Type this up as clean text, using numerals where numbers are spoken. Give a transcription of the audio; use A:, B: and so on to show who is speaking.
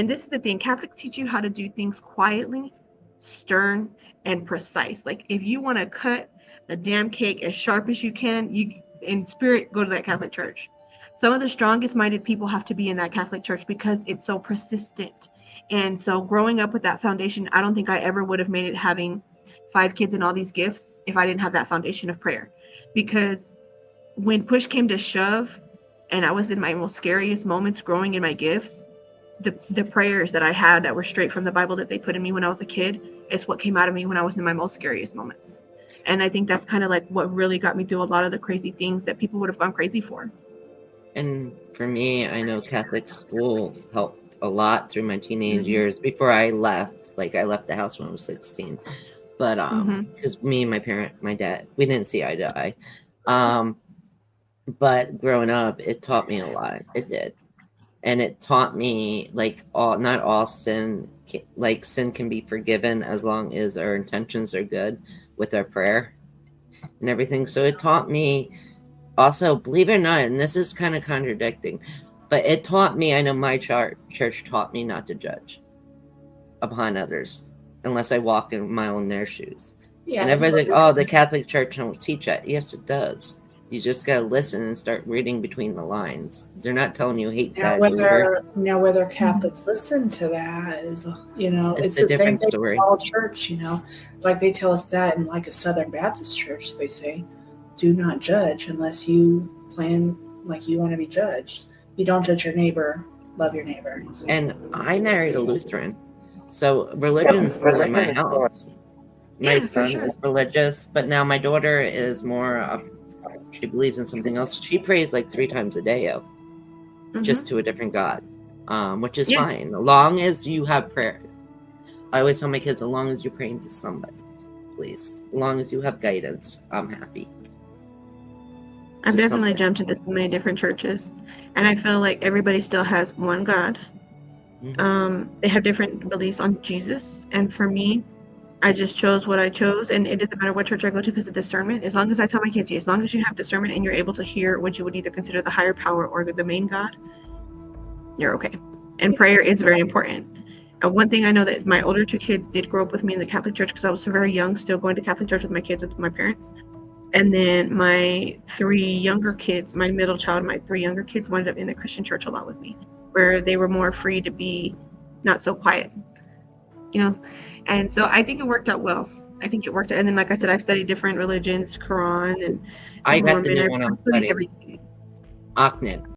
A: And this is the thing, Catholics teach you how to do things quietly, stern, and precise. Like if you want to cut a damn cake as sharp as you can, you in spirit go to that Catholic church. Some of the strongest minded people have to be in that Catholic church because it's so persistent. And so growing up with that foundation, I don't think I ever would have made it having 5 kids and all these gifts if I didn't have that foundation of prayer. Because when push came to shove and I was in my most scariest moments growing in my gifts, the prayers that I had that were straight from the Bible that they put in me when I was a kid is what came out of me when I was in my most scariest moments. And I think that's kind of like what really got me through a lot of the crazy things that people would have gone crazy for.
B: And for me, I know Catholic school helped a lot through my teenage years before I left. Like I left the house when I was 16. But because me and my dad, we didn't see eye to eye. But growing up, it taught me a lot. It did. And it taught me like not all sin, like sin can be forgiven as long as our intentions are good with our prayer and everything. So it taught me also, believe it or not, and this is kind of contradicting, but it taught me, I know my church taught me not to judge upon others unless I walk a mile in their shoes. Yeah, and everybody's like, oh, the Catholic Church don't teach that. Yes, it does. You just got to listen and start reading between the lines. They're not telling you hate that.
C: Whether Catholics listen to that is, it's the same thing with all church, like they tell us that in like a Southern Baptist church, they say, do not judge unless you plan like you want to be judged. You don't judge your neighbor, love your neighbor.
B: And I married a Lutheran, so religion is still in my house. My son is religious, but now my daughter is more she believes in something else. She prays like 3 times a day, just to a different God, which is fine. As long as you have prayer. I always tell my kids, as long as you're praying to somebody, please. As long as you have guidance, I'm happy.
A: I've definitely jumped into so many different churches, and I feel like everybody still has one God. They have different beliefs on Jesus, and for me, I just chose what I chose, and it doesn't matter what church I go to because of discernment. As long as I tell my kids, as long as you have discernment and you're able to hear what you would either consider the higher power or the main God, you're okay. And prayer is very important. And one thing I know that my older 2 kids did grow up with me in the Catholic Church because I was so very young, still going to Catholic Church with my kids, with my parents. And then my 3 younger kids, my middle child, my 3 younger kids wound up in the Christian church a lot with me, where they were more free to be not so quiet, And so I think it worked out well. I think it worked out. And then, like I said, I've studied different religions, Quran, and
B: I got the new one I'm studying. Everything. Ahmed.